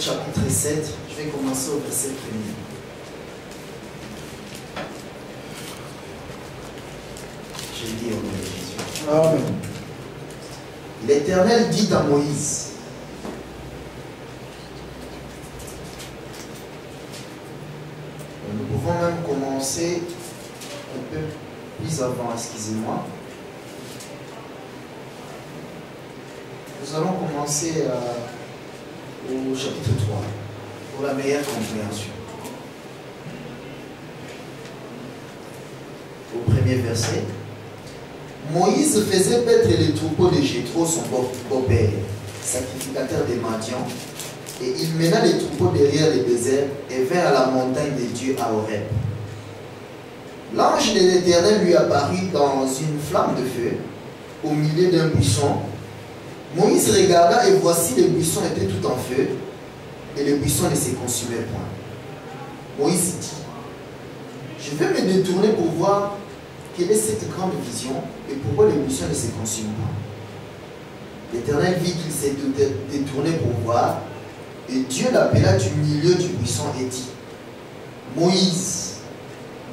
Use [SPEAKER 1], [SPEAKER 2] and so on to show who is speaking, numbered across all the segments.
[SPEAKER 1] chapitre 7, je vais commencer au verset 1er. Je lis au nom de Jésus.
[SPEAKER 2] Amen.
[SPEAKER 1] L'Éternel dit à Moïse, nous pouvons même commencer un peu plus avant, excusez-moi. Nous allons commencer au chapitre 3, pour la meilleure compréhension. Au premier verset, Moïse faisait paître les troupeaux de Jéthro, son beau-père, sacrificateur des Madians, et il mena les troupeaux derrière le désert et vint à la montagne de Dieu à Horeb. L'ange de l'Éternel lui apparut dans une flamme de feu au milieu d'un buisson. Moïse regarda et voici le buisson était tout en feu et le buisson ne se consumait point. Moïse dit, je vais me détourner pour voir quelle est cette grande vision et pourquoi le buisson ne se consume pas. L'Éternel vit qu'il s'est détourné pour voir et Dieu l'appela du milieu du buisson et dit, Moïse,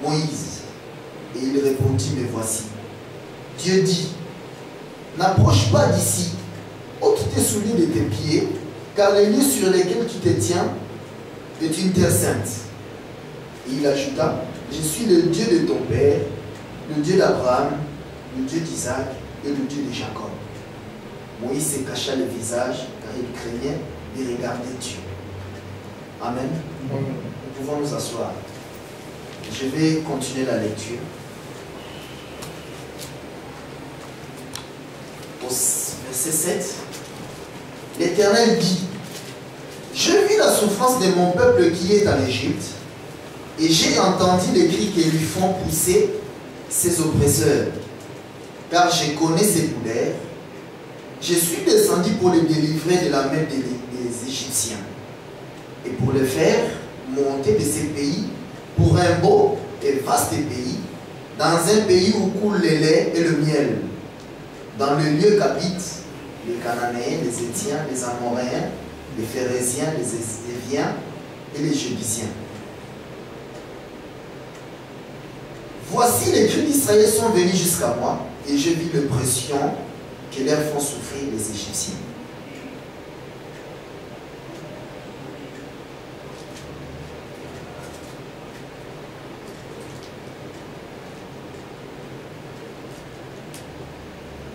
[SPEAKER 1] Moïse. Et il répondit, me voici. Dieu dit, n'approche pas d'ici, ôte tes souliers de tes pieds, car les lieux sur lesquels tu te tiens est une terre sainte. Et il ajouta, je suis le Dieu de ton père, le Dieu d'Abraham, le Dieu d'Isaac et le Dieu de Jacob. Moïse se cacha le visage, car il craignait de regarder Dieu. Amen. Nous pouvons nous asseoir. Je vais continuer la lecture. Au verset 7, l'Éternel dit, je vis la souffrance de mon peuple qui est en Égypte, et j'ai entendu les cris que lui font pousser ses oppresseurs, car je connais ses douleurs. Je suis descendu pour les délivrer de la main des Égyptiens, et pour le faire monter de ces pays pour un beau et vaste pays, dans un pays où coule le lait et le miel, dans le lieu qu'habitent les Cananéens, les Étiens, les Amoréens, les Phérésiens, les Éviens et les Jébusiens. Voici les cris d'Israël sont venus jusqu'à moi, et je vis l'oppression que leur font souffrir les Égyptiens.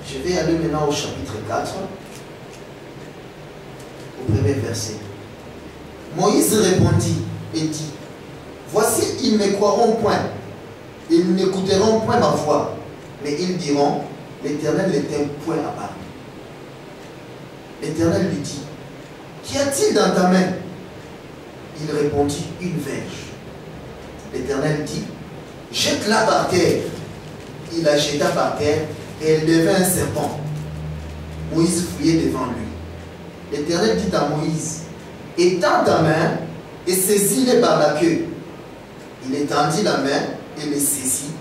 [SPEAKER 1] Je vais aller maintenant au chapitre 4, au premier verset. Moïse répondit et dit, voici, ils ne croiront point, ils n'écouteront point ma voix, mais ils diront, l'Éternel n'était point apparu. L'Éternel lui dit, qu'y a-t-il dans ta main? Il répondit, une verge. L'Éternel dit, jette-la par terre. Il la jeta par terre, et elle devint un serpent. Moïse fouillait devant lui. L'Éternel dit à Moïse, étends ta main et saisis-les par la queue. Il étendit la main et les saisit,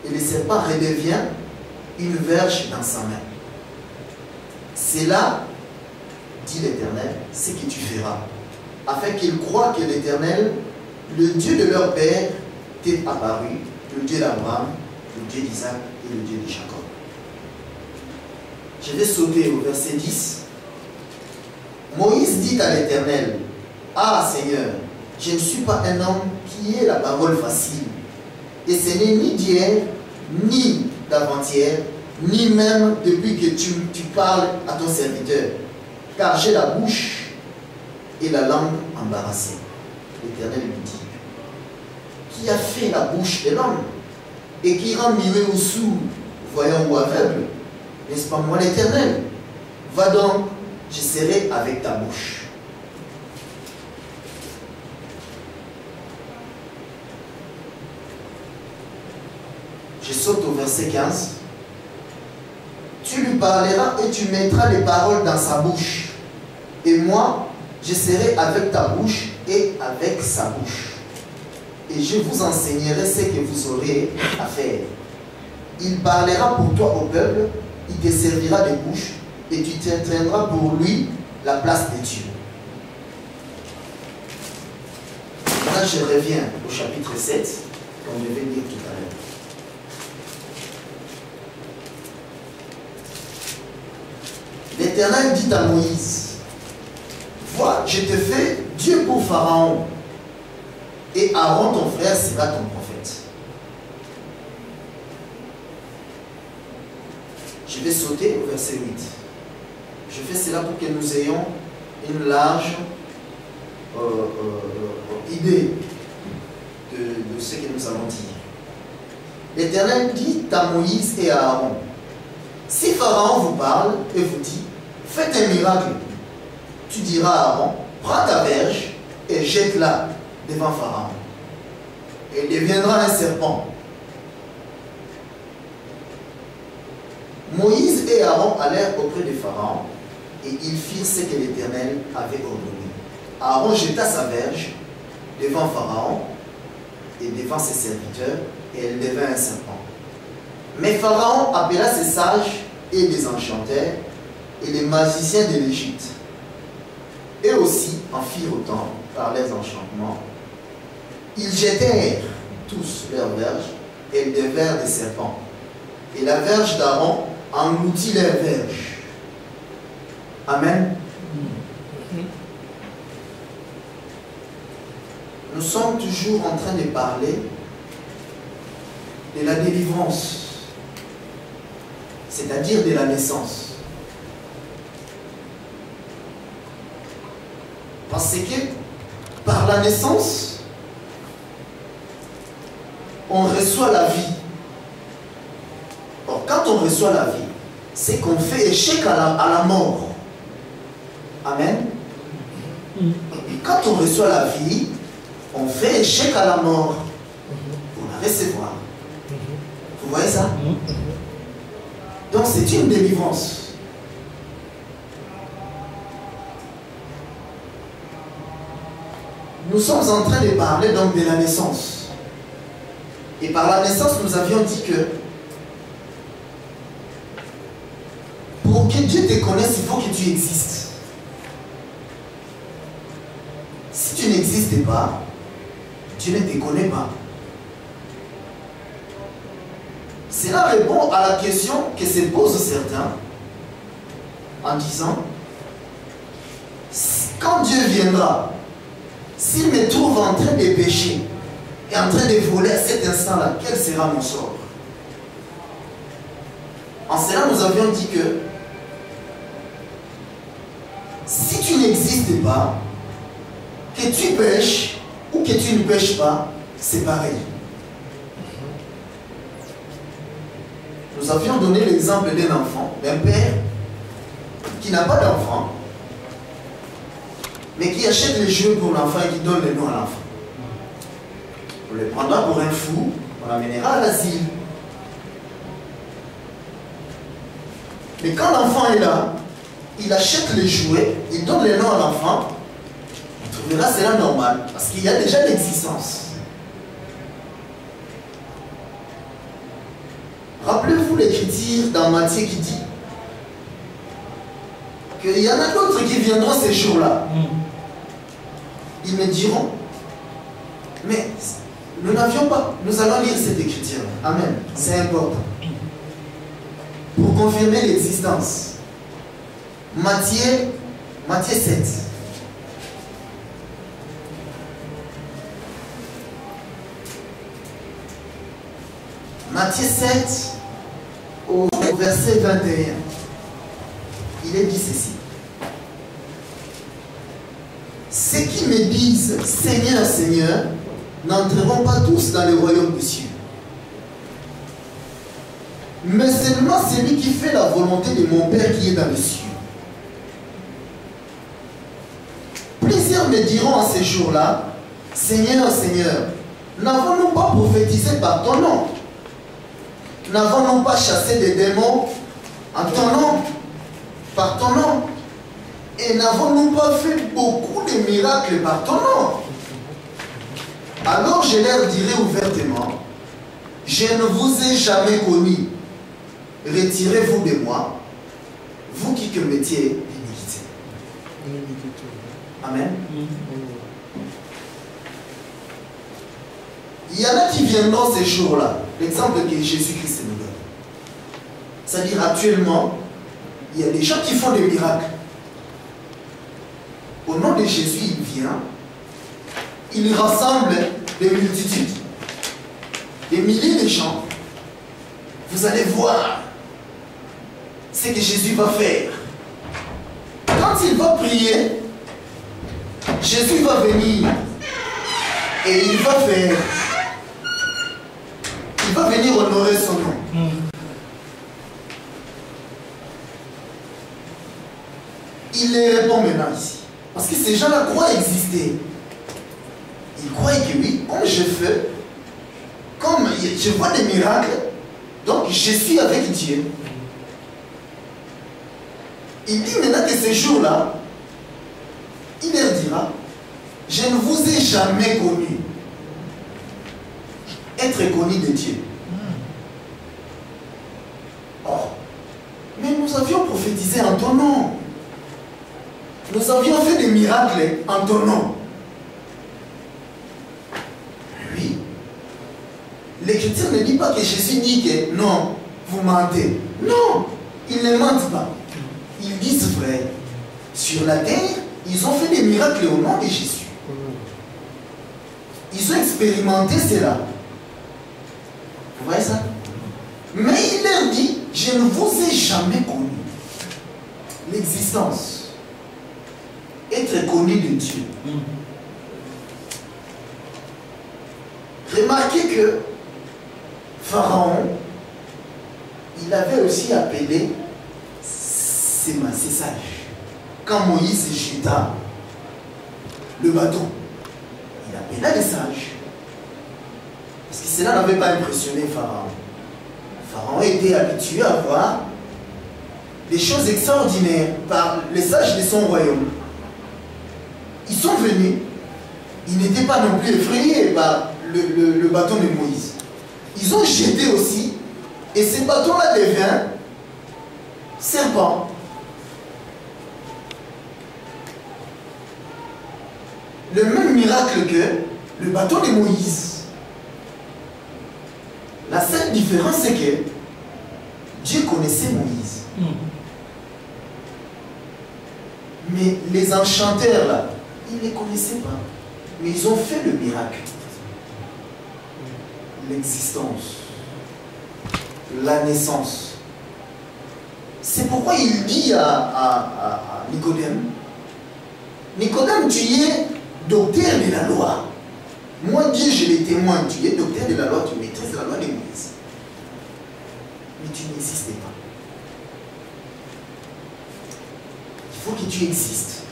[SPEAKER 1] et le serpent redevient une verge dans sa main. C'est là, dit l'Éternel, ce que tu feras, afin qu'ils croient que l'Éternel, le Dieu de leur père, t'est apparu, le Dieu d'Abraham, le Dieu d'Isaac et le Dieu de Jacob. Je vais sauter au verset 10. Moïse dit à l'Éternel, ah Seigneur, je ne suis pas un homme qui ait la parole facile, et ce n'est ni d'hier, ni d'avant-hier, ni même depuis que tu parles à ton serviteur, car j'ai la bouche et la langue embarrassée. L'Éternel lui dit, qui a fait la bouche de l'homme et qui rend muet ou sourd, voyant ou aveugle? N'est-ce pas moi l'Éternel? Va donc, je serai avec ta bouche. Je saute au verset 15. Tu lui parleras et tu mettras les paroles dans sa bouche. Et moi, je serai avec ta bouche et avec sa bouche. Et je vous enseignerai ce que vous aurez à faire. Il parlera pour toi au peuple, il te servira de bouche et tu t'entraîneras pour lui la place de Dieu. Maintenant, je reviens au chapitre 7, comme je vais lire tout à l'heure. L'Éternel dit à Moïse, vois, je te fais Dieu pour Pharaon, et Aaron, ton frère, sera ton prophète. Je vais sauter au verset 8. Je fais cela pour que nous ayons une large idée de ce que nous allons dire. L'Éternel dit à Moïse et à Aaron, si Pharaon vous parle et vous dit, faites un miracle, tu diras à Aaron, prends ta verge et jette-la devant Pharaon. Et il deviendra un serpent. Moïse et Aaron allèrent auprès de Pharaon et ils firent ce que l'Éternel avait ordonné. Aaron jeta sa verge devant Pharaon et devant ses serviteurs et elle devint un serpent. Mais Pharaon appela ses sages et les enchanteurs et les magiciens de l'Égypte. Eux aussi en firent autant par leurs enchantements. Ils jetèrent tous leurs verges et elles devinrent des serpents. Et la verge d'Aaron engloutit leurs verges. Amen. Nous sommes toujours en train de parler de la délivrance, c'est-à-dire de la naissance. Parce que par la naissance, on reçoit la vie. Or, quand on reçoit la vie, c'est qu'on fait échec à la mort. Amen. Et quand on reçoit la vie, on fait échec à la mort pour la recevoir. Vous voyez ça? Donc c'est une délivrance. Nous sommes en train de parler donc de la naissance. Et par la naissance, nous avions dit que pour que Dieu te connaisse, il faut que tu existes. Si tu n'existes pas, Dieu ne te connaît pas. Cela répond à la question que se posent certains en disant, quand Dieu viendra, s'il me trouve en train de pécher et en train de voler à cet instant-là, quel sera mon sort? En cela, nous avions dit que si tu n'existes pas, que tu pêches ou que tu ne pêches pas, c'est pareil. Nous avions donné l'exemple d'un enfant, d'un père qui n'a pas d'enfant, mais qui achète les jeux pour l'enfant et qui donne les noms à l'enfant. On le prendra pour un fou, on l'amènera à l'asile. Mais quand l'enfant est là, il achète les jouets, il donne les noms à l'enfant, on trouvera cela normal, parce qu'il y a déjà l'existence. Rappelez-vous l'écriture dans Matthieu qui dit qu'il y en a d'autres qui viendront ces jours-là. Ils me diront, mais nous n'avions pas, nous allons lire cette écriture. Amen. C'est important. Pour confirmer l'existence. Matthieu 7. Matthieu 7, au verset 21. Il est dit ceci. Ceux qui me disent Seigneur, Seigneur, n'entreront pas tous dans le royaume des cieux, mais seulement celui qui fait la volonté de mon Père qui est dans les cieux. Plusieurs me diront à ces jours-là, Seigneur, Seigneur, n'avons-nous pas prophétisé par ton nom? N'avons-nous pas chassé des démons en ton nom, par ton nom? Et n'avons-nous pas fait beaucoup de miracles par ton nom? Alors je leur dirai ouvertement, je ne vous ai jamais connu. Retirez-vous de moi, vous qui commettiez l'iniquité. Amen. Il y en a qui viendront ces jours-là. L'exemple que Jésus-Christ nous donne. C'est-à-dire actuellement, il y a des gens qui font des miracles. Au nom de Jésus, il vient, il rassemble des multitudes, des milliers de gens. Vous allez voir ce que Jésus va faire. Quand il va prier, Jésus va venir et il va faire. Il va venir honorer son nom. Il les répond maintenant ici. Parce que ces gens-là croient exister. Ils croient que oui, comme je fais, comme je vois des miracles, donc je suis avec Dieu. Il dit maintenant que ces jours-là, il leur dira, je ne vous ai jamais connu. Être connu de Dieu. Oh, mais nous avions prophétisé en ton nom. Nous avions fait des miracles en ton nom. Oui. L'Écriture ne dit pas que Jésus dit que non, vous mentez. Non, ils ne mentent pas. Ils disent vrai. Sur la terre, ils ont fait des miracles au nom de Jésus. Ils ont expérimenté cela. Vous voyez ça? Mais il leur dit, je ne vous ai jamais connu. L'existence. Être connu de Dieu. Remarquez que Pharaon, il avait aussi appelé ses sages. Quand Moïse jeta le bateau, il appela les sages. Parce que cela n'avait pas impressionné Pharaon. Pharaon était habitué à voir des choses extraordinaires par les sages de son royaume. Ils sont venus, ils n'étaient pas non plus effrayés par le bâton de Moïse. Ils ont jeté aussi, et ce bâton-là devient serpent. Le même miracle que le bâton de Moïse. La seule différence, c'est que Dieu connaissait Moïse. Mais les enchanteurs, là, ils ne les connaissaient pas. Mais ils ont fait le miracle. L'existence. La naissance. C'est pourquoi il dit à Nicodème, Nicodème, tu es docteur de la loi. Moi, Dieu, je les témoigne. Tu es docteur de la loi, tu maîtrises la loi de Moïse. Mais tu n'existais pas. Il faut que tu existes.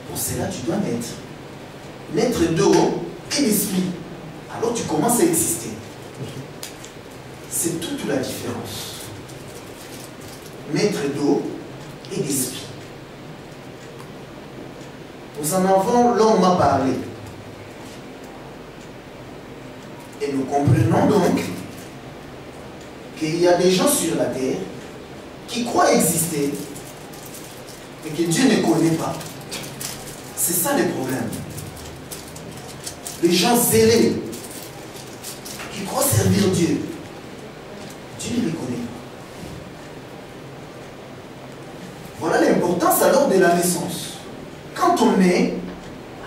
[SPEAKER 1] Pour cela, tu dois naître. Naître d'eau et d'esprit. Alors tu commences à exister. C'est toute la différence. Naître d'eau et d'esprit. Nous en avons, l'homme m'a parlé. Et nous comprenons donc qu'il y a des gens sur la terre qui croient exister et que Dieu ne connaît pas. C'est ça le problème. Les gens zélés qui croient servir Dieu, Dieu ne les connaît pas. Voilà l'importance alors de la naissance. Quand on est,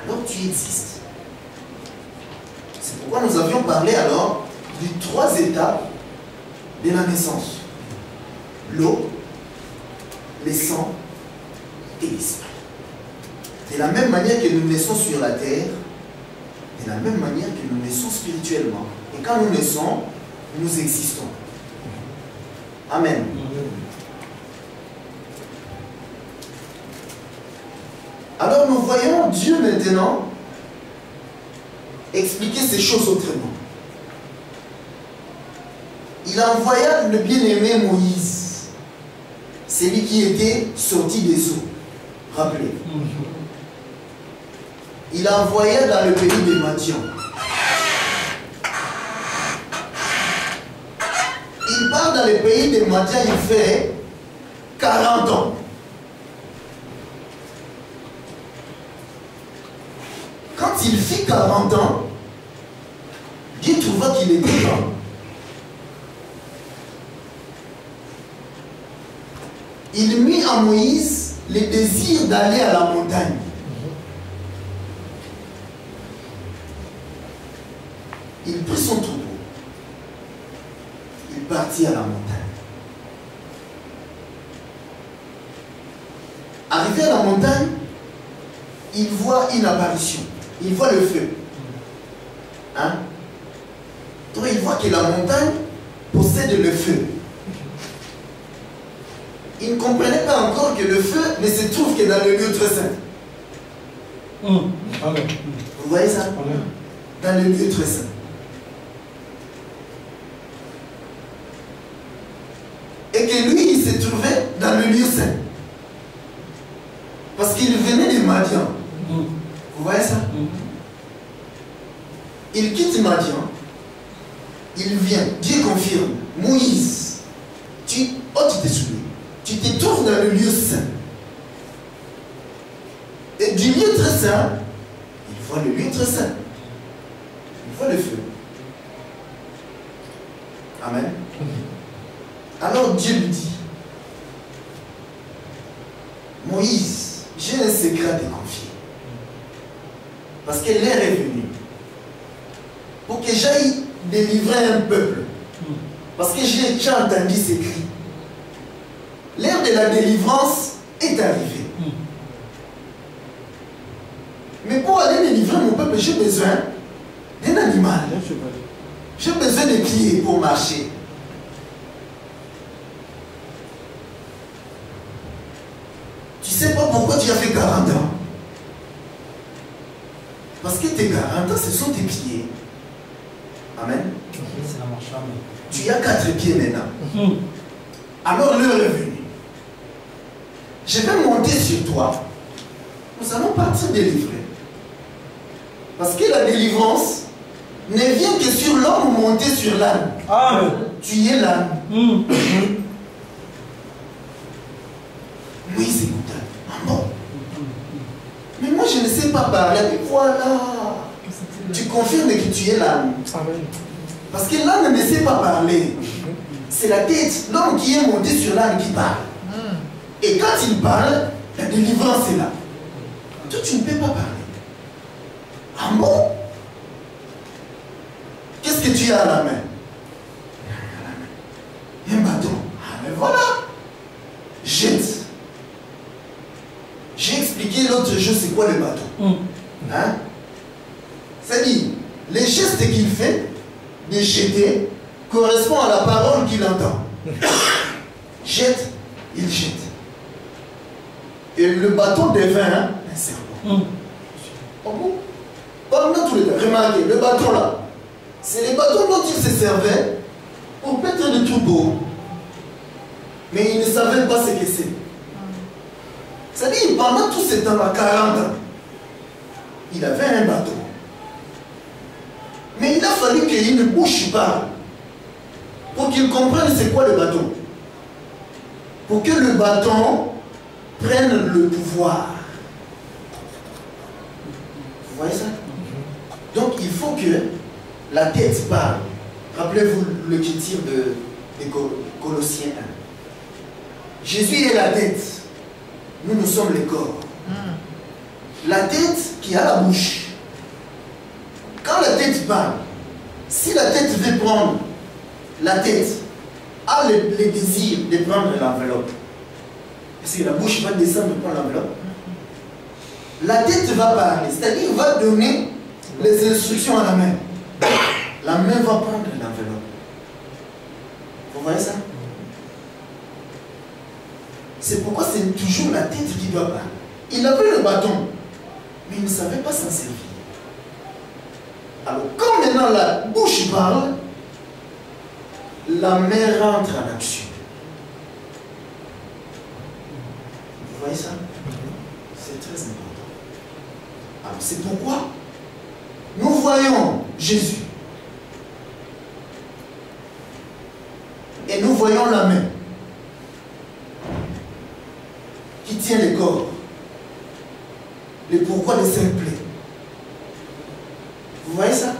[SPEAKER 1] alors tu existes. C'est pourquoi nous avions parlé alors des 3 étapes de la naissance. L'eau, le sang et l'esprit. De la même manière que nous naissons sur la terre, de la même manière que nous naissons spirituellement. Et quand nous naissons, nous existons. Amen. Alors nous voyons Dieu maintenant expliquer ces choses autrement. Il envoya le bien-aimé Moïse, celui qui était sorti des eaux. Rappelez. Il envoya dans le pays de Madian. Il part dans le pays de Madian, il fait 40 ans. Quand il fit 40 ans, Dieu trouva qu'il était grand. Il mit à Moïse le désir d'aller à la montagne. Il prit son troupeau. Il partit à la montagne. Arrivé à la montagne, il voit une apparition. Il voit le feu. Hein? Donc il voit que la montagne possède le feu. Il ne comprenait pas encore que le feu ne se trouve que dans le lieu très saint.
[SPEAKER 2] Amen.
[SPEAKER 1] Vous voyez ça?
[SPEAKER 2] Amen.
[SPEAKER 1] Dans le lieu très saint. Et que lui, il se trouvait dans le lieu saint. Parce qu'il venait de Madian. Vous voyez ça? Il quitte Madian. Il vient. Dieu confirme. Moïse, tu t'es souviens. Tu te trouves dans le lieu saint. Et du lieu très saint, il voit le lieu très saint. Il voit le feu. Amen. Alors Dieu lui dit, Moïse, j'ai un secret à te confier. Parce que l'heure est venue. Pour que j'aille délivrer un peuple. Parce que j'ai déjà entendu ces cris. L'heure de la délivrance est arrivée. Mais pour aller délivrer mon peuple, j'ai besoin d'un animal. J'ai besoin de pieds pour marcher. Tu sais pas pourquoi tu as fait 40 ans? Parce que tes 40 ans, ce sont tes pieds. Amen. Tu as 4 pieds maintenant. Alors l'heure est venue. Je vais monter sur toi. Nous allons partir délivrer. Parce que la délivrance ne vient que sur l'homme monté sur l'âne.
[SPEAKER 2] Amen.
[SPEAKER 1] Tu es l'âne. Moïse écouta. Ah bon? Mais moi je ne sais pas parler. Mais voilà. Tu confirmes que tu es l'âne.
[SPEAKER 2] Amen.
[SPEAKER 1] Parce que l'âne ne sait pas parler. C'est la tête, l'homme qui est monté sur l'âne qui parle. Et quand il parle, la délivrance est là. Toi, tu ne peux pas parler. Ah bon? Qu'est-ce que tu as à la main? Un bâton. Ah mais voilà. Jette. J'ai expliqué l'autre jour c'est quoi le bâton. Hein? C'est-à-dire, les gestes qu'il fait de jeter correspond à la parole qu'il entend. Jette, il jette. Et le bâton devint un serpent. Oh bon? Pendant tous les temps, remarquez, le bâton là, c'est le bâton dont il se servait pour paître le troupeau. Mais il ne savait pas ce que c'est. C'est-à-dire, pendant tout ce temps-là, 40 ans, il avait un bâton. Mais il a fallu qu'il ne bouge pas pour qu'il comprenne c'est quoi le bâton. Pour que le bâton prenne le pouvoir. Vous voyez ça? Donc il faut que la tête parle. Rappelez-vous le titre de Colossiens 1. Jésus est la tête. Nous sommes les corps. La tête qui a la bouche. Quand la tête parle, si la tête veut prendre, la tête a le désir de prendre l'enveloppe. Est-ce que la bouche va descendre pour prendre l'enveloppe? La tête va parler, c'est-à-dire va donner les instructions à la main. La main va prendre l'enveloppe. Vous voyez ça? C'est pourquoi c'est toujours la tête qui doit parler. Il avait le bâton, mais il ne savait pas s'en servir. Alors, quand maintenant la bouche parle, la main rentre en action. Vous voyez ça? C'est très important. Alors, c'est pourquoi nous voyons Jésus. Et nous voyons la main qui tient le corps. Le pourquoi de cette plaie. Vous voyez ça?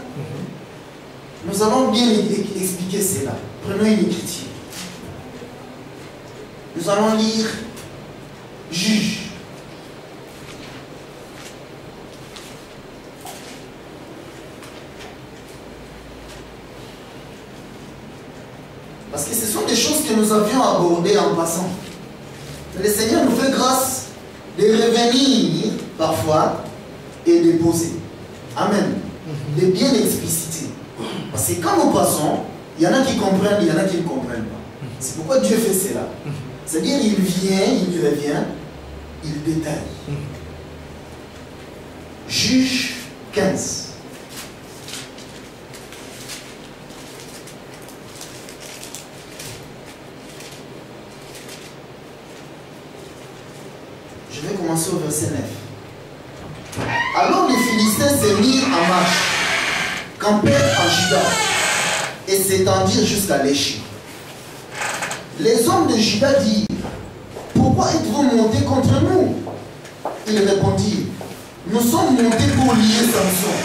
[SPEAKER 1] Nous allons bien expliquer cela. Prenons une écriture. Nous allons lire Juge. Parce que ce sont des choses que nous avions abordées en passant. Mais le Seigneur nous fait grâce de revenir parfois et de poser. Amen. De bien expliciter. Parce que quand nous passons, il y en a qui comprennent, il y en a qui ne comprennent pas. C'est pourquoi Dieu fait cela. C'est-à-dire, il vient, il revient, il détaille. Juge 15. Je vais commencer au verset 9. Alors les Philistins se mirent en marche, campèrent en Juda et s'étendirent jusqu'à l'Échi. Les hommes de Juda dirent: pourquoi êtes-vous montés contre nous? Ils répondirent: nous sommes montés pour lier Samson,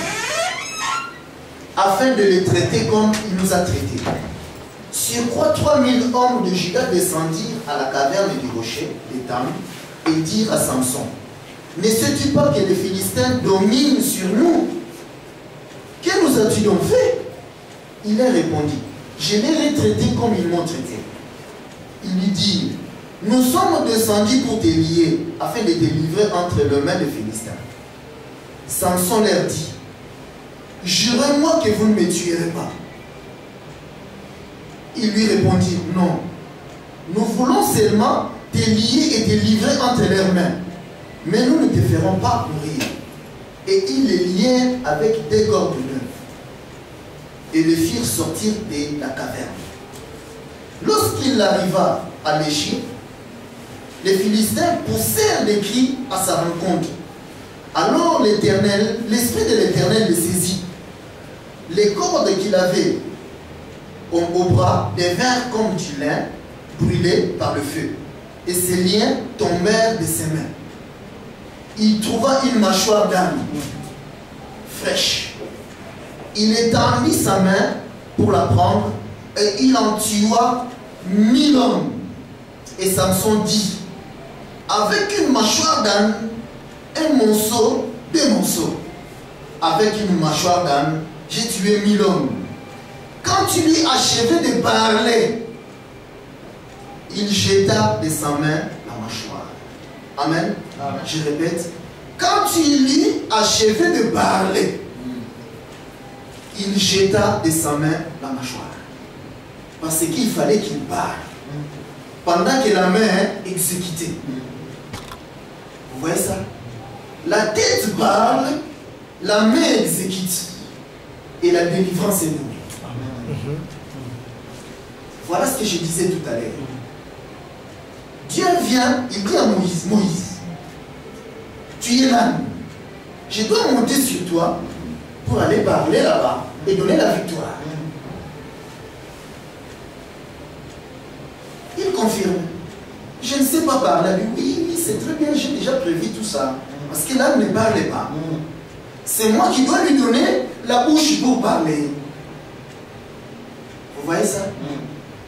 [SPEAKER 1] afin de le traiter comme il nous a traités. Sur quoi 3000 hommes de Juda descendirent à la caverne du rocher d'Étam et dirent à Samson: ne sais-tu pas que les Philistins dominent sur nous? Que nous as-tu donc fait? Il leur répondit: je les ai traités comme ils m'ont traité. Il lui dit: nous sommes descendus pour te lier, afin de te livrer entre les mains des Philistins. Samson leur dit: jurez-moi que vous ne me tuerez pas. Ils lui répondirent: non, nous voulons seulement te lier et te livrer entre leurs mains, mais nous ne te ferons pas mourir. Et ils les lièrent avec des cordes neuves et le firent sortir de la caverne. Lorsqu'il arriva à l'Échi, les Philistins poussèrent des cris à sa rencontre. Alors l'Esprit de l'Éternel le saisit. Les cordes qu'il avait au bras devinrent comme du lin brûlé par le feu, et ses liens tombèrent de ses mains. Il trouva une mâchoire d'âne fraîche. Il étendit sa main pour la prendre, et il en tua 1000 hommes. Et Samson dit: avec une mâchoire d'âne, un monceau, 2 monceaux. Avec une mâchoire d'âne, j'ai tué 1000 hommes. Quand il eut achevé de parler, il jeta de sa main la mâchoire. Amen. Amen. Je répète. Quand il eut achevé de parler, il jeta de sa main la mâchoire. Parce qu'il fallait qu'il parle. Pendant que la main exécutait. Vous voyez ça? La tête parle, la main exécute. Et la délivrance est donnée. Voilà ce que je disais tout à l'heure. Dieu vient, il dit à Moïse: Moïse, tu es l'âne. Je dois monter sur toi pour aller parler là-bas et donner la victoire. Il confirme: je ne sais pas parler. Oui, oui, c'est très bien, j'ai déjà prévu tout ça. Parce que l'âne ne parlait pas. C'est moi qui dois lui donner la bouche pour parler. Vous voyez ça?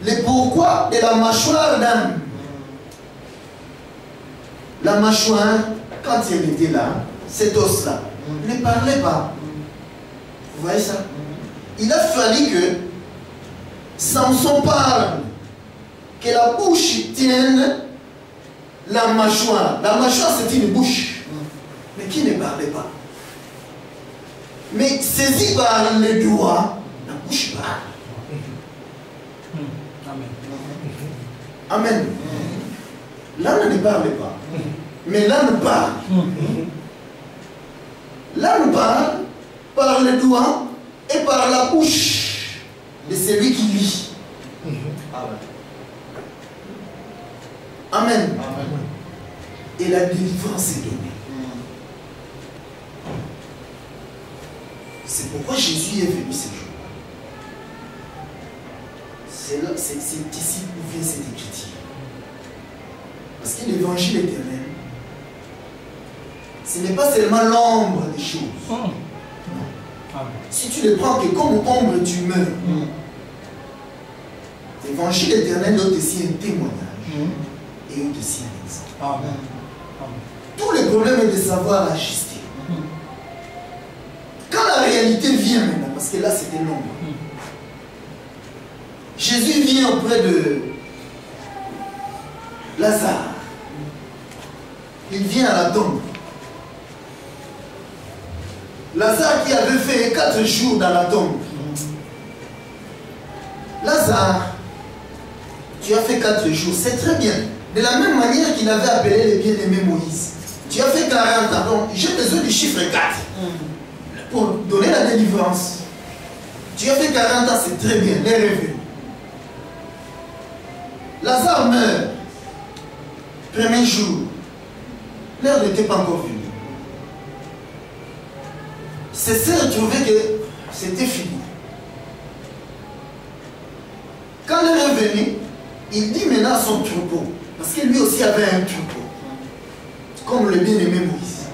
[SPEAKER 1] Le pourquoi de la mâchoire d'âne. La mâchoire, quand elle était là, cet os-là, ne parlait pas. Vous voyez ça? Il a fallu que Samson parle, que la bouche tienne la mâchoire. La mâchoire, c'est une bouche, mais qui ne parlait pas. Mais saisi par les doigts, la bouche parle. Amen. L'âne ne parle pas, mais l'âne parle. L'âne parle par les doigts et par la bouche de celui qui lit. Amen. Et la délivrance est donnée. C'est pourquoi Jésus est venu ce jour. C'est ici où vient cette écriture. Parce que l'évangile éternel, ce n'est pas seulement l'ombre des choses. Non. Si tu les prends que comme ombre, tu meurs. L'évangile éternel est aussi un témoignage et aussi un exemple.
[SPEAKER 2] Amen.
[SPEAKER 1] Tout le problème est de savoir ajuster. Quand la réalité vient maintenant, parce que là c'était l'ombre, Jésus vient auprès de Lazare. Il vient à la tombe. Lazare qui avait fait 4 jours dans la tombe. Lazare, tu as fait 4 jours, c'est très bien. De la même manière qu'il avait appelé le bien-aimé Moïse. Tu as fait 40 ans, donc j'ai besoin du chiffre 4 pour donner la délivrance. Tu as fait 40 ans, c'est très bien, les revenus. Lazare meurt. Premier jour, l'heure n'était pas encore venue. Ses sœurs trouvaient que c'était fini. Quand l'heure est venue, il dit maintenant à son troupeau, parce que lui aussi avait un troupeau, comme le bien-aimé Moïse.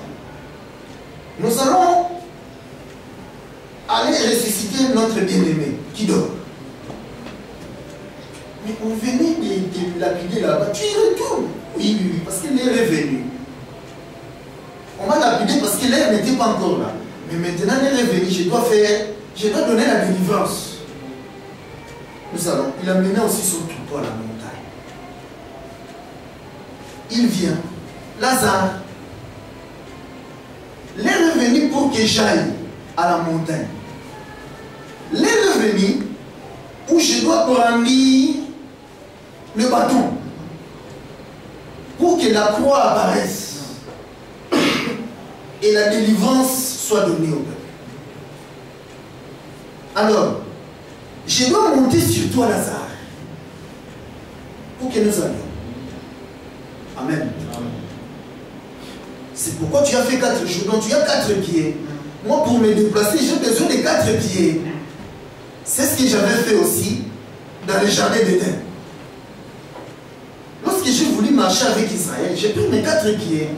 [SPEAKER 1] Nous allons aller ressusciter notre bien-aimé qui dort. Mais on venait de lapider là-bas, tu y retournes. Oui, oui, oui, parce que l'air est venu. On va lapider parce que l'air n'était pas encore là. Mais maintenant l'air est venu, je dois donner la délivrance. Nous allons, il a mené aussi son troupeau à la montagne. Il vient, Lazare. L'air est venu pour que j'aille à la montagne. L'air est venu où je dois brandir le bâton pour que la croix apparaisse et la délivrance soit donnée au peuple. Alors, je dois monter sur toi, Lazare, pour que nous allions. Amen. C'est pourquoi tu as fait 4 jours, donc tu as 4 pieds. Moi, pour me déplacer, j'ai besoin de 4 pieds. C'est ce que j'avais fait aussi dans le jardin d'Éden. Lorsque j'ai voulu marcher avec Israël, j'ai pris mes 4 pieds.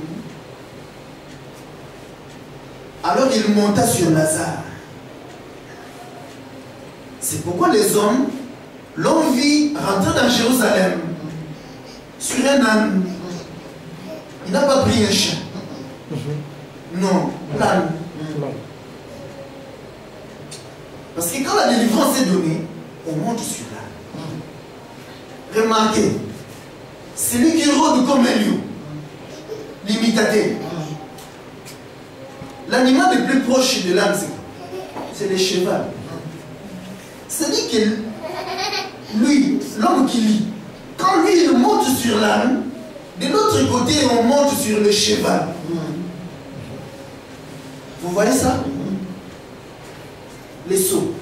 [SPEAKER 1] Alors il monta sur Lazare. C'est pourquoi les hommes l'ont vu rentrer dans Jérusalem sur un âne. Il n'a pas pris un chien. Non, l'âne. Parce que quand la délivrance est donnée, on monte sur l'âne. Remarquez, celui qui rôde comme un lion, l'imitateur. L'animal le plus proche de l'âne, c'est le cheval. C'est-à-dire que lui, l'homme qui lit, quand lui il monte sur l'âne, de l'autre côté on monte sur le cheval. Vous voyez ça? Les sauts.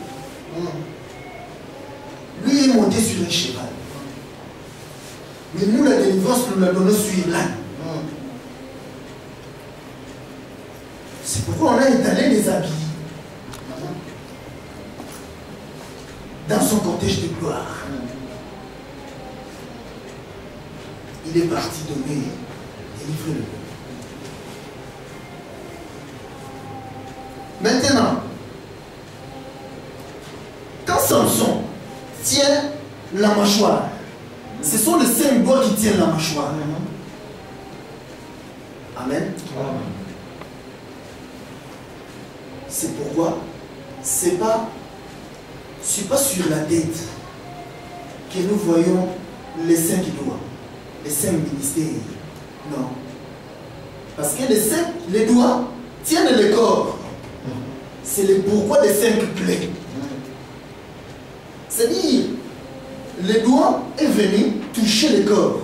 [SPEAKER 1] Lui est monté sur un cheval. Mais nous, la délivrance, nous la donnons sur l'âne. C'est pourquoi on a étalé les habits dans son cortège de gloire. Il est parti donner, délivrer le peuple. Maintenant, quand Samson tient la mâchoire, ce sont les 5 doigts qui tiennent la mâchoire. Amen. C'est pourquoi c'est pas sur la tête que nous voyons les 5 doigts, les 5 ministères. Non. Parce que les doigts tiennent le corps. C'est le pourquoi des 5 plaies. C'est-à-dire, le doigt est venu toucher le corps.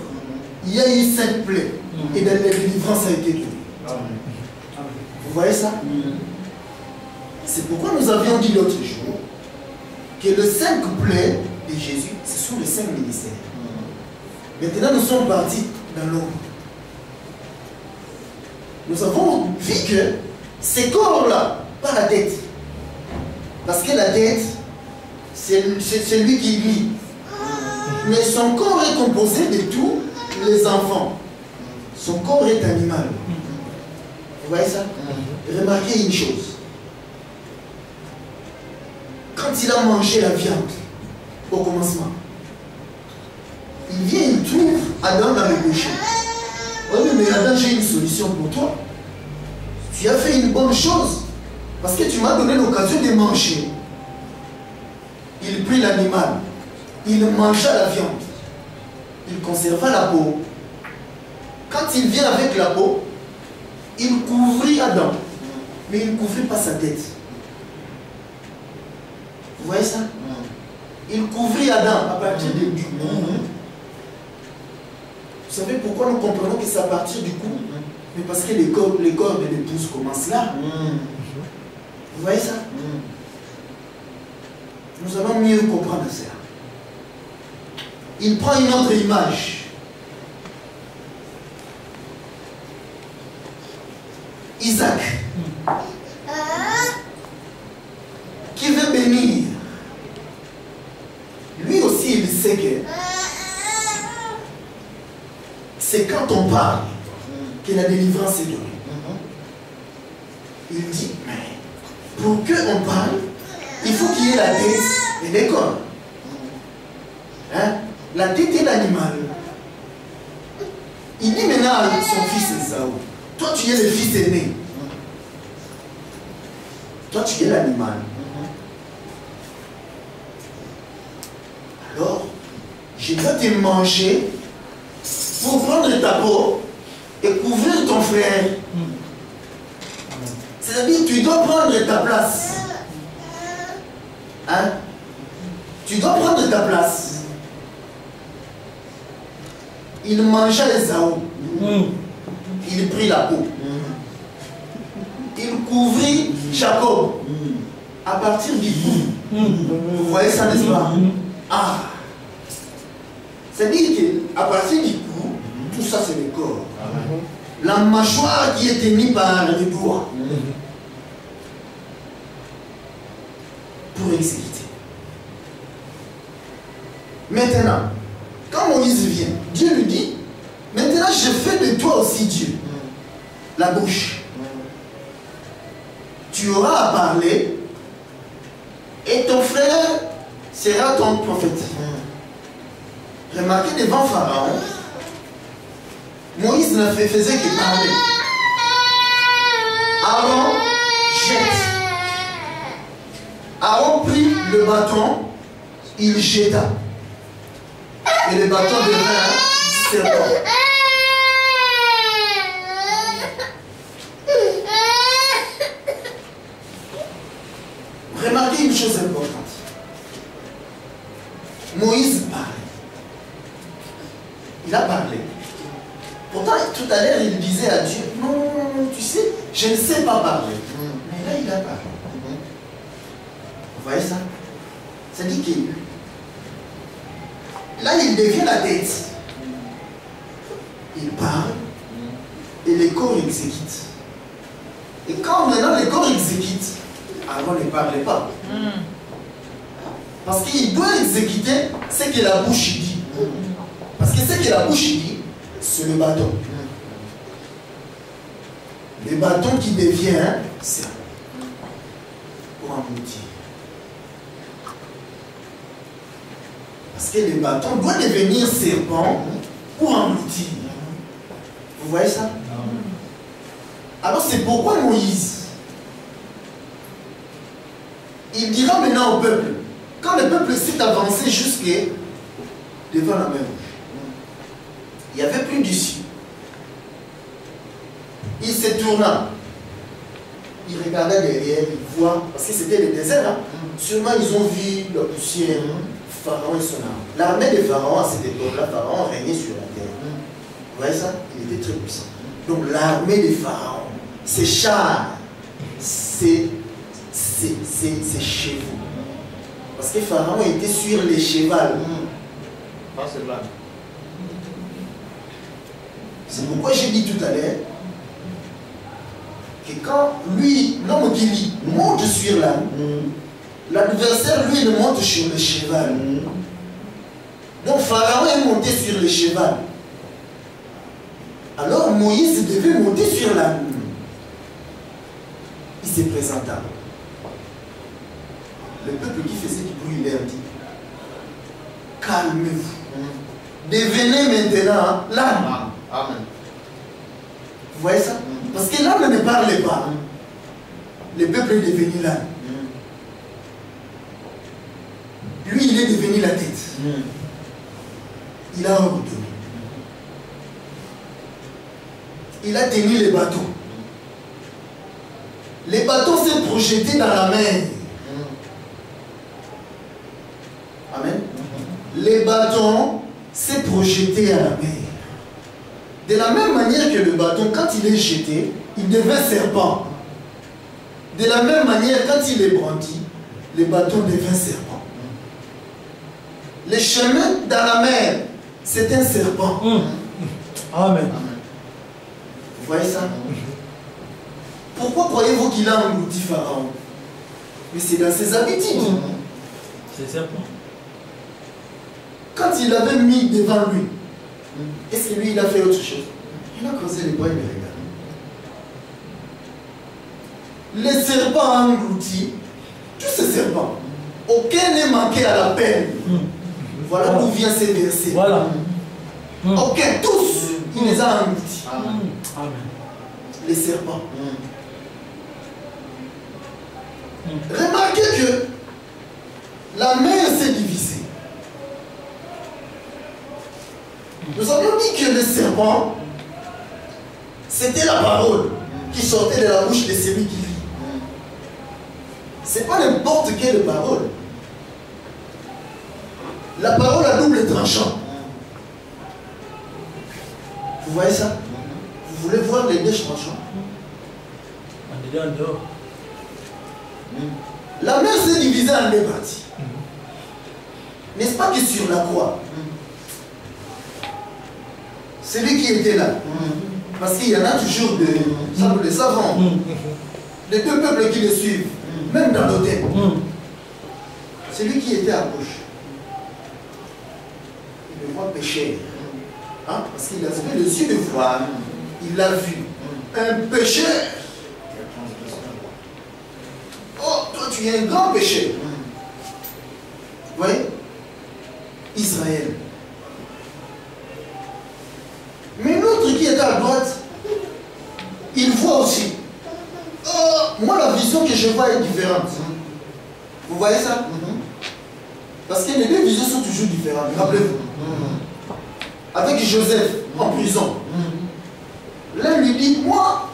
[SPEAKER 1] Il y a eu 5 plaies. Et la délivrance a été donnée. Vous voyez ça? C'est pourquoi nous avions dit l'autre jour que les 5 plaies de Jésus, ce sont les 5 ministères. Maintenant, nous sommes partis dans l'ombre. Nous avons vu que ces corps-là, pas la tête. Parce que la tête, c'est celui qui lit. Mais son corps est composé de tous les enfants. Son corps est animal. Vous voyez ça? Remarquez une chose. quand il a mangé la viande, au commencement, il vient, il trouve Adam dans le péché. Oh oui, mais Adam, j'ai une solution pour toi. Tu as fait une bonne chose. Parce que tu m'as donné l'occasion de manger. Il prit l'animal. Il mangea la viande. Il conserva la peau. Quand il vient avec la peau, il couvrit Adam. Mais il ne couvrit pas sa tête. Vous voyez ça? Il couvrit Adam à partir du cou. Vous savez pourquoi nous comprenons que c'est à partir du cou? Mais parce que les corps de l'épouse commencent là. Vous voyez ça? Nous allons mieux comprendre ça. Il prend une autre image. Isaac, qui veut bénir. Lui aussi, il sait que c'est quand on parle que la délivrance est donnée. Il dit, mais pour qu'on parle, il faut qu'il y ait la tête et les corps. Hein? La tête et l'animal. Il dit maintenant à son fils Esaü, toi tu es le fils aîné. Toi tu es l'animal. Alors, je dois te manger pour prendre ta peau et couvrir ton frère. C'est-à-dire tu dois prendre ta place. Hein? Tu dois prendre ta place. Il mangea Esaü. Il prit la peau. Il couvrit Jacob. À partir du cou. Vous voyez ça, n'est-ce pas? Ah! C'est-à-dire qu'à partir du cou, tout ça c'est le corps. La mâchoire qui est tenue par les doigts. Pour exécuter. Maintenant, quand Moïse vient, Dieu lui dit, maintenant je fais de toi aussi Dieu. La bouche. Tu auras à parler et ton frère sera ton prophète. Remarquez devant Pharaon, Moïse ne faisait que parler. Aaron jette. Aaron prit le bâton, il jeta. Et le bâton devint serpent. Remarquez une chose importante. Moïse parlait. Il a parlé. Pourtant, tout à l'heure, il disait à Dieu, non, tu sais, je ne sais pas parler. Mais là, il a parlé. Vous voyez ça? Ça dit qu'il... Là, il devient la tête. Il parle et les corps exécutent. Et quand maintenant les corps exécutent, Aaron ne parlait pas. Parce qu'il doit exécuter ce que la bouche dit. Parce que ce que la bouche dit, c'est le bâton. Le bâton qui devient serpent pour engloutir. Parce que le bâton doit devenir serpent pour engloutir. Vous voyez ça? Alors c'est pourquoi Moïse, il dira maintenant au peuple, quand le peuple s'est avancé jusque devant la mer rouge, il n'y avait plus d'issue. Il se tourna, il regardait derrière, il voit, parce que c'était le désert, hein? Sûrement ils ont vu la poussière, Pharaon et son armée. L'armée de Pharaon à cette époque-là, Pharaon régnait sur la terre. Vous voyez ça? Il était très puissant. Donc l'armée de Pharaon, ses chars, ses chevaux. Parce que Pharaon était sur les chevals. C'est pourquoi j'ai dit tout à l'heure que quand lui, l'homme qui lit, monte sur l'âne, l'adversaire, lui, il monte sur le cheval. Donc Pharaon est monté sur le cheval. Alors Moïse devait monter sur l'âne. Il se présenta. le peuple qui faisait du bruit, il leur dit, calmez-vous. Devenez maintenant l'âme.
[SPEAKER 2] Amen.
[SPEAKER 1] Vous voyez ça? Parce que l'âme ne parlait pas. Le peuple est devenu l'âme. Lui, il est devenu la tête. Il a ordonné. Il a tenu les bateaux. Les bateaux s'est projetés dans la mer. Amen. Les bâtons s'est projeté à la mer. De la même manière que le bâton, quand il est jeté, il devient serpent. De la même manière, quand il est brandi, le bâton devient serpent. Le chemin dans la mer, c'est un serpent.
[SPEAKER 3] Amen.
[SPEAKER 1] Vous voyez ça? Pourquoi croyez-vous qu'il a englouti Pharaon? Mais c'est dans ses habitudes.
[SPEAKER 3] C'est serpent.
[SPEAKER 1] Quand il avait mis devant lui, est-ce que lui, il a fait autre chose? Il a creusé les bois et les regards. Les serpents ont englouti tous ces serpents. Aucun n'est manqué à la peine. Voilà d'où vient ces versets.
[SPEAKER 3] Voilà.
[SPEAKER 1] Aucun, tous, il les a engloutis.
[SPEAKER 3] Amen.
[SPEAKER 1] Les serpents. Remarquez que la mer s'est divisée. Nous avons dit que le serpent, c'était la parole qui sortait de la bouche de celui qui vit. Ce n'est pas n'importe quelle parole. La parole à double tranchant. Vous voyez ça? Vous voulez voir les deux tranchants?
[SPEAKER 3] On est en dehors.
[SPEAKER 1] La mer s'est divisée en deux parties. N'est-ce pas que sur la croix, celui qui était là, parce qu'il y en a toujours des savants, les deux peuples qui le suivent, même dans l'autel, celui qui était à gauche, il le voit pécher. Hein? Parce qu'il avait les yeux de voir, il l'a vu. Un pécheur. Oh, toi tu es un grand pécheur. Vous voyez? Israël. Mais l'autre qui est à droite, il voit aussi. Oh, moi la vision que je vois est différente. Vous voyez ça? Parce que les deux visions sont toujours différentes, rappelez-vous. Avec Joseph en prison. L'un lui dit, moi,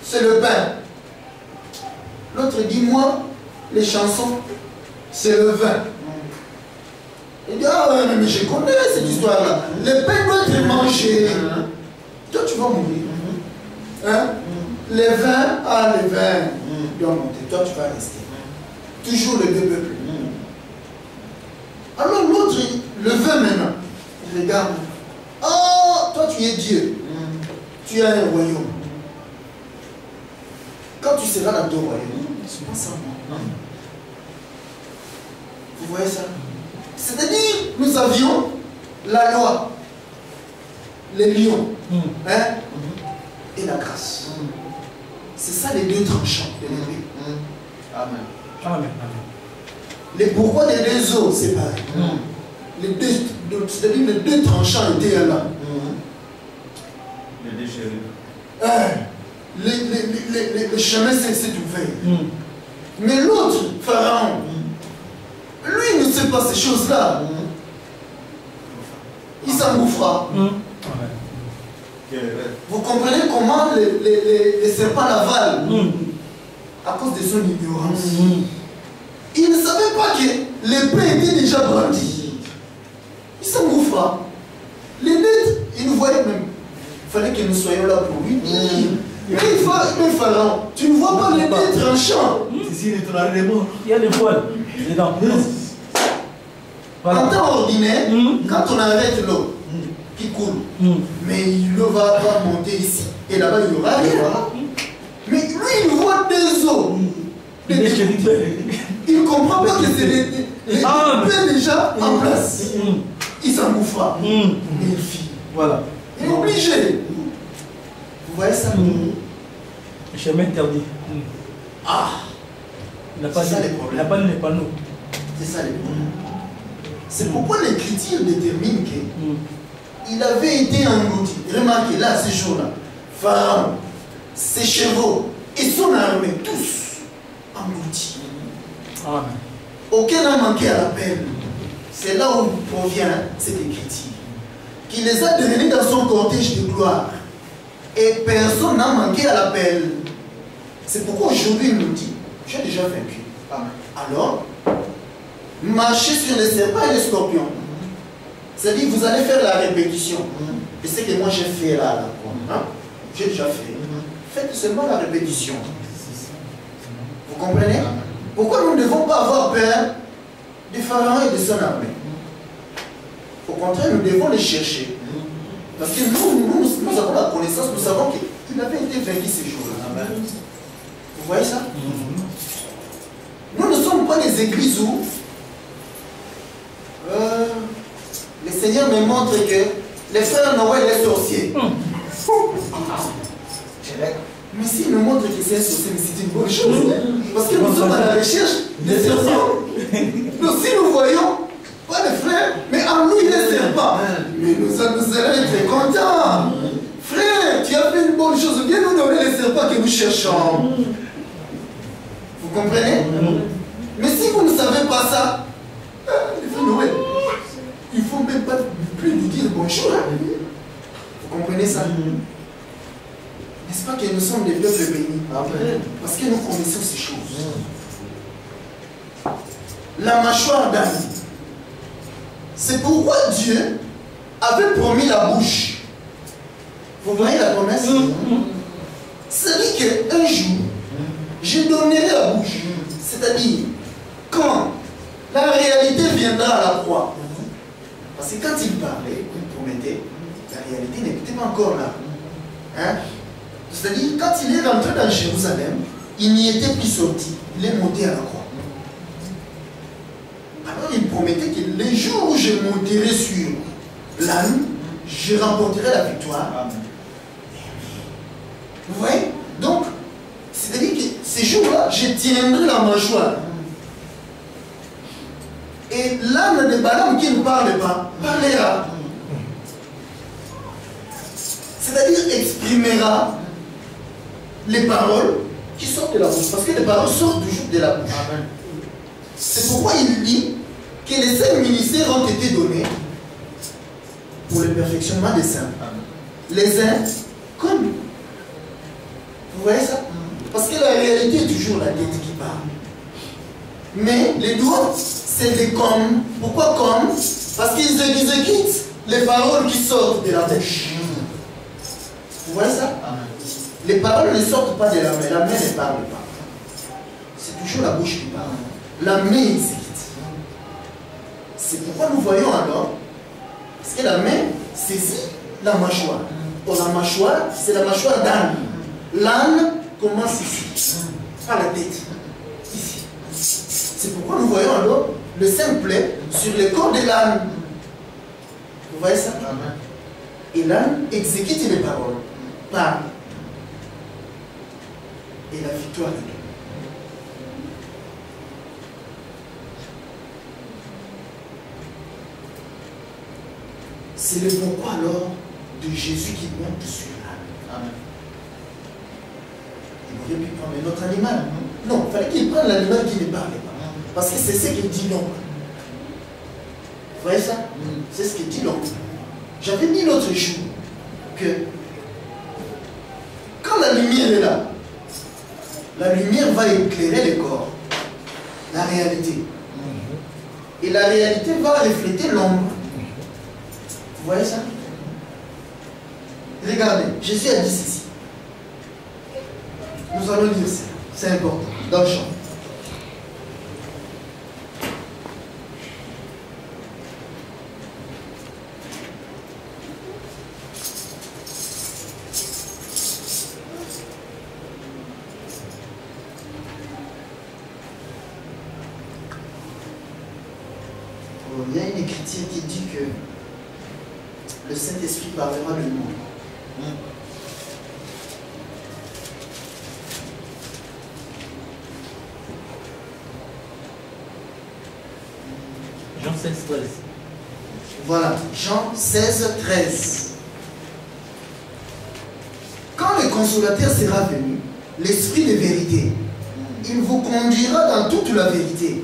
[SPEAKER 1] c'est le pain. L'autre dit, moi, les chansons, c'est le vin. Il dit, ah ouais, mais je connais cette histoire-là. Le pain doit être mangé. Toi, tu vas mourir. Hein? Les vins, les vins doivent monter. Toi, tu vas rester. Toujours les deux peuples. Alors l'autre, le vin maintenant, il regarde. Oh, toi, tu es Dieu. Tu as un royaume. Quand tu seras dans ton royaume, tu penses à moi. Vous voyez ça? C'est-à-dire, nous avions la loi, les lions, hein, et la grâce. C'est ça les deux tranchants de l'épée. Amen.
[SPEAKER 3] Amen.
[SPEAKER 1] Les pourquoi des deux eaux séparés. C'est-à-dire les deux tranchants étaient là.
[SPEAKER 2] Les déchirés.
[SPEAKER 1] Le chemin s'est ouvert. Mais l'autre, Pharaon, lui ne sait pas ces choses-là. Il s'engouffra. Vous comprenez comment les serpents l'avalent à cause de son ignorance. Il ne savait pas que l'épée était déjà brandie. Il s'engouffra. Les dettes, il nous voyait même. Il fallait que nous soyons là pour lui. Mais Pharaon, tu ne vois pas les dettes tranchants.
[SPEAKER 2] Ici, il est tourné les morts.
[SPEAKER 3] Il y a des poils dedans.
[SPEAKER 1] En temps ordinaire, quand on arrête l'eau qui coule, mais l'eau va monter ici. Et là-bas, il y aura rien. Mais lui, il voit des eaux. Il ne comprend pas que c'est les peines déjà en place. Il s'engouffra. Mais il fit.
[SPEAKER 3] Voilà.
[SPEAKER 1] Il est obligé. Vous voyez ça?
[SPEAKER 3] Le chemin interdit.
[SPEAKER 1] Ah!
[SPEAKER 3] Il n'a pas
[SPEAKER 1] C'est ça
[SPEAKER 3] lu.
[SPEAKER 1] les problèmes.
[SPEAKER 3] Il n'a pas lu les panneaux.
[SPEAKER 1] C'est ça les problèmes. C'est pourquoi l'Écriture détermine qu'il avait été englouti. Remarquez, là, ces jours-là, Pharaon, ses chevaux et son armée, tous engloutis.
[SPEAKER 3] Amen.
[SPEAKER 1] Aucun n'a manqué à l'appel. C'est là où provient cette écriture. Qui les a drainés dans son cortège de gloire. Et personne n'a manqué à l'appel. C'est pourquoi aujourd'hui il nous dit, j'ai déjà vaincu. Alors, marchez sur les serpents et les scorpions. C'est-à-dire que vous allez faire la répétition. Et c'est que moi j'ai fait là. Hein? J'ai déjà fait. Faites seulement la répétition. Vous comprenez? Pourquoi nous ne devons pas avoir peur du Pharaon et de son armée? Au contraire, nous devons les chercher. Parce que nous avons la connaissance, nous savons qu'il avait été vaincu ces jours-là. Vous voyez ça? Nous ne sommes pas des églises où le Seigneur me montre que les frères Noël les sorciers. Mais s'il nous montre que c'est un sorcier, c'est une bonne chose. Parce que nous sommes à la recherche des serpents. Donc si nous voyons pas les frères, mais en nous il est serpent. Mais nous allons être contents. Frère, tu as fait une bonne chose. Viens nous donner les serpents que nous cherchons. Vous comprenez? Mais si vous ne savez pas ça, les frères Noël, il ne faut même pas plus nous dire bonjour. Vous comprenez ça? N'est-ce pas que nous sommes des peuples bénis? Parce que nous connaissons ces choses. La mâchoire d'âne. C'est pourquoi Dieu avait promis la bouche. Vous voyez la promesse? C'est-à-dire qu'un jour, je donnerai la bouche. C'est-à-dire, quand la réalité viendra à la croix. Parce que quand il parlait, il promettait, la réalité n'était pas encore là. Hein? C'est-à-dire, quand il est rentré dans Jérusalem, il n'y était plus sorti. Il est monté à la croix. Alors il promettait que les jours où je monterai sur l'âne, je remporterai la victoire. Vous voyez? Donc, c'est-à-dire que ces jours-là, je tiendrai la mâchoire. Et l'âne de Balaam qui ne parle pas, parlera. C'est-à-dire exprimera les paroles qui sortent de la bouche. Parce que les paroles sortent toujours de la bouche. C'est pourquoi il dit que les 5 ministères ont été donnés pour le perfectionnement des saints. Les uns comme nous. Vous voyez ça? Parce que la réalité est toujours la tête qui parle. Mais les doigts, c'est des comme. Pourquoi comme? Parce qu'ils exécutent les paroles qui sortent de la bouche. Vous voyez ça? Les paroles ne sortent pas de la main. La main ne parle pas. C'est toujours la bouche qui parle. La main exécute. C'est pourquoi nous voyons alors, parce que la main saisit la mâchoire. Or la mâchoire, c'est la mâchoire d'âne. L'âne commence ici, à la tête, ici. C'est pourquoi nous voyons alors le Saint plaît sur le corps de l'âne. Vous voyez ça? Et l'âne exécute les paroles, parle. Et la victoire est là. C'est le pourquoi alors de Jésus qui monte sur l'âne. Il aurait pu prendre un autre animal. Non, il fallait qu'il prenne l'animal qui ne parlait pas. Parce que c'est ce que dit l'homme. Vous voyez ça? C'est ce que dit l'homme. J'avais dit l'autre jour que quand la lumière est là, la lumière va éclairer le corps, la réalité. Et la réalité va refléter l'ombre. Vous voyez ça? Regardez, Jésus a dit ceci. Nous allons lire ça. C'est important. Dans le champ. Il y a une écriture qui dit que le Saint-Esprit parlera de nous.
[SPEAKER 3] 13.
[SPEAKER 1] Voilà, Jean 16, 13. Quand le consolateur sera venu, l'esprit de vérité, il vous conduira dans toute la vérité.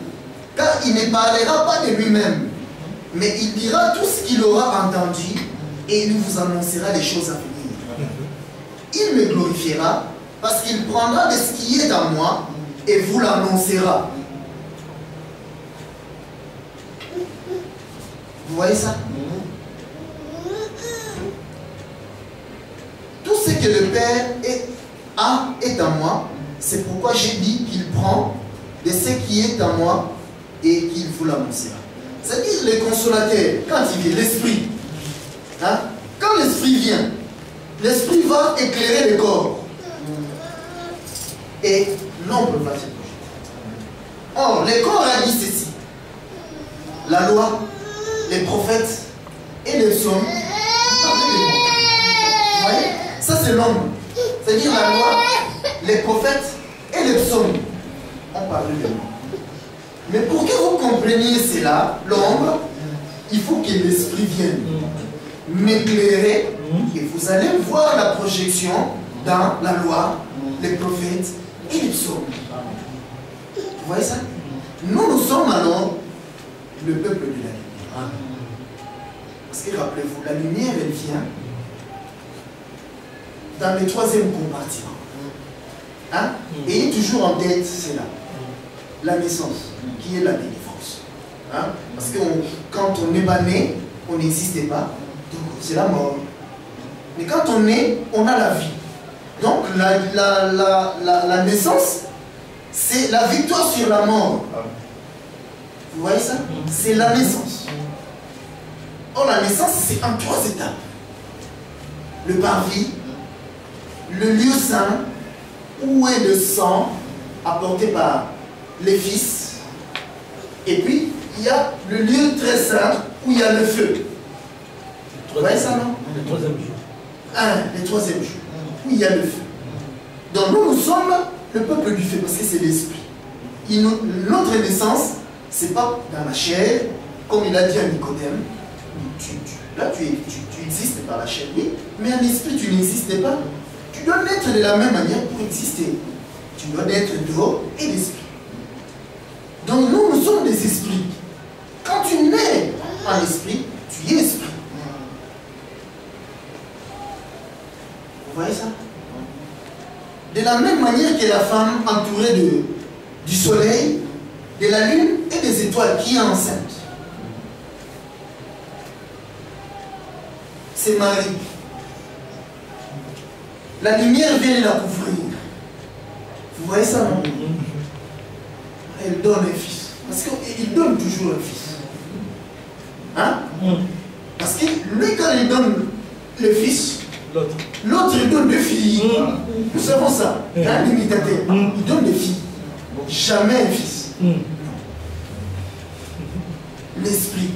[SPEAKER 1] Car il ne parlera pas de lui-même, mais il dira tout ce qu'il aura entendu et il vous annoncera les choses à venir. Il me glorifiera parce qu'il prendra de ce qui est en moi et vous l'annoncera. Vous voyez ça? Tout ce que le Père est en moi, c'est pourquoi j'ai dit qu'il prend de ce qui est en moi et qu'il vous l'annoncera. C'est-à-dire le consolateur, quand il vient, l'esprit, hein, quand l'esprit vient, l'esprit va éclairer le corps et l'ombre va se projeter. Or, le corps a dit ceci: la loi, les prophètes et les psaumes parlaient de moi. Vous voyez? Ça c'est l'ombre. C'est-à-dire la loi, les prophètes et les psaumes ont parlé de moi. Mais pour que vous compreniez cela, l'ombre, il faut que l'esprit vienne m'éclairer et vous allez voir la projection dans la loi, les prophètes et les psaumes. Vous voyez ça? Nous sommes alors le peuple de la lumière. Parce que rappelez-vous, la lumière, elle vient dans le troisième compartiment. Hein? Ayez toujours en tête cela. La naissance, qui est la délivrance. Hein? Parce que quand on n'est pas né, on n'existait pas. Donc c'est la mort. Mais quand on est, on a la vie. Donc la naissance, c'est la victoire sur la mort. Vous voyez ça? C'est la naissance. Or la naissance, c'est en 3 étapes. Le parvis, le lieu saint, où est le sang apporté par les fils. Et puis, il y a le lieu très saint où il y a le feu. Vous voyez ça, non?
[SPEAKER 3] Le troisième jour.
[SPEAKER 1] Le troisième jour, où il y a le feu. Donc nous sommes le peuple du feu, parce que c'est l'esprit. Notre naissance, c'est pas dans la chair, comme il a dit à Nicodème. Là, tu existes par la chair, oui, mais en esprit, tu n'existes pas. Tu dois naître de la même manière pour exister. Tu dois naître d'eau et d'esprit. Donc nous sommes des esprits. Quand tu nais en esprit, tu es esprit. Vous voyez ça? De la même manière que la femme entourée du soleil, de la lune et des étoiles qui est enceinte. C'est Marie. La lumière vient la couvrir. Vous voyez ça, non? Elle donne un fils. Parce qu'il donne toujours un fils. Hein? Parce que lui, quand il donne le fils, l'autre il donne 2 filles. Nous savons ça. Un imitateur. Il donne des filles. Jamais un fils. L'esprit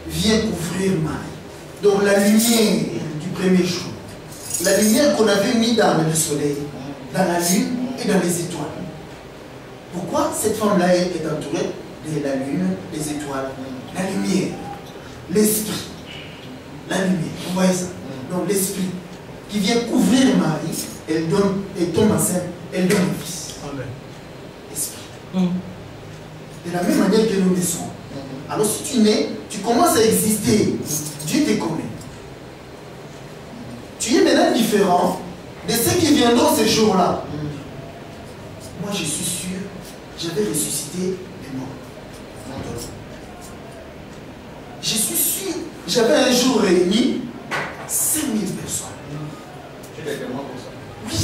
[SPEAKER 1] vient couvrir Marie. Donc la lumière du premier jour. La lumière qu'on avait mis dans le soleil, dans la lune et dans les étoiles. Pourquoi cette femme-là est entourée de la lune, des étoiles, la lumière, l'esprit, la lumière. Vous voyez ça? Donc l'esprit qui vient couvrir Marie, elle tombe enceinte, elle donne un fils.
[SPEAKER 3] Amen.
[SPEAKER 1] Esprit. De la même manière que nous naissons. Alors si tu nais, tu commences à exister. Dieu te connaît. Tu es maintenant différent de ceux qui viendront ce jour-là. Moi, je suis sûr, j'avais ressuscité les morts. Je suis sûr, j'avais un jour réuni 5000 personnes. Oui,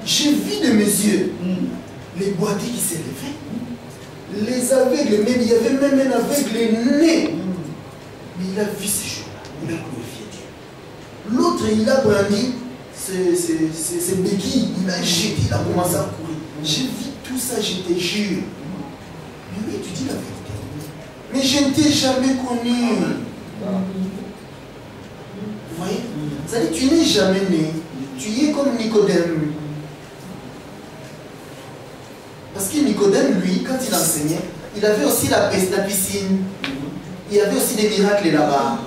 [SPEAKER 1] j'ai vu de mes yeux les boiteaux qui s'élevaient, les aveugles, même il y avait même un aveugle né. Mais il a vu ces jours-là, il a glorifié Dieu. L'autre, il a brandi ses béquilles, il a jeté, il a commencé à courir. J'ai vu tout ça, je te jure. Mais oui, tu dis la vérité. Mais je ne t'ai jamais connu. Vous voyez? C'est-à-dire, tu n'es jamais né. Tu es comme Nicodème. Parce que Nicodème, lui, quand il enseignait, il avait aussi la piscine. il y avait aussi des miracles là-bas.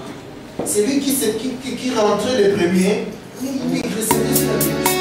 [SPEAKER 1] C'est lui qui rentrait le premier, il recevait aussi la bénédiction.